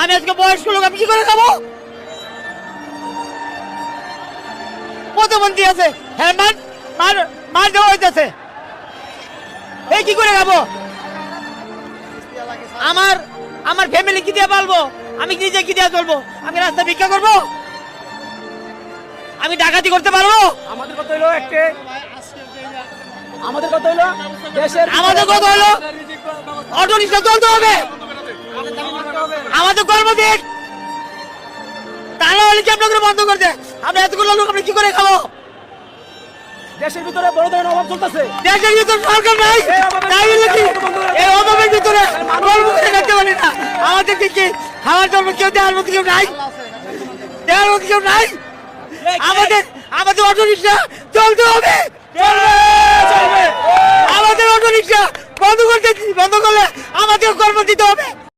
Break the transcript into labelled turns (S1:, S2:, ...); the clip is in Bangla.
S1: আমি আজকে বয়স্ক লোক, আমি কি করে খাবো? প্রতিবন্ধী আছে, হ্যাঁ মার দেওয়া হইতেছে, এই কি করে খাবো? আমার ফ্যামিলি কি দিয়ে পালবো? আমি নিজে কি দিয়ে চলবো? আমি রাস্তা ভিক্ষা করবো? আমি ডাকাতি করতে পারবো?
S2: আমাদের কথা হলো একটা, আমাদের কথা হলো দেশের,
S1: আমাদের কথা হলো অটো রিক্সা চলতে হবে, আমাদের কর্ম দিক, তা নাহলে কি আপনাদের বন্ধ করে দেয়? আমরা এতগুলো লোক আমরা কি করে খাবো?
S2: দেশের ভিতরে বড় ধরনের অভাব চলতেছে।
S1: দেশের ভিতরে সরকার নাই, তাই হলে কি এই অভাবের ভিতরে কর্ম করে রাখতে পারি না? আমাদেরকে কি খাওয়ার জন্য কেউ দেওয়ার মতো কেউ নাই? দেওয়ার মতো কেউ নাই? আমাদের অটো রিক্সা চলতে হবে, আমাদের অটো রিক্সা বন্ধ করলে আমাদের কর্ম দিতে হবে।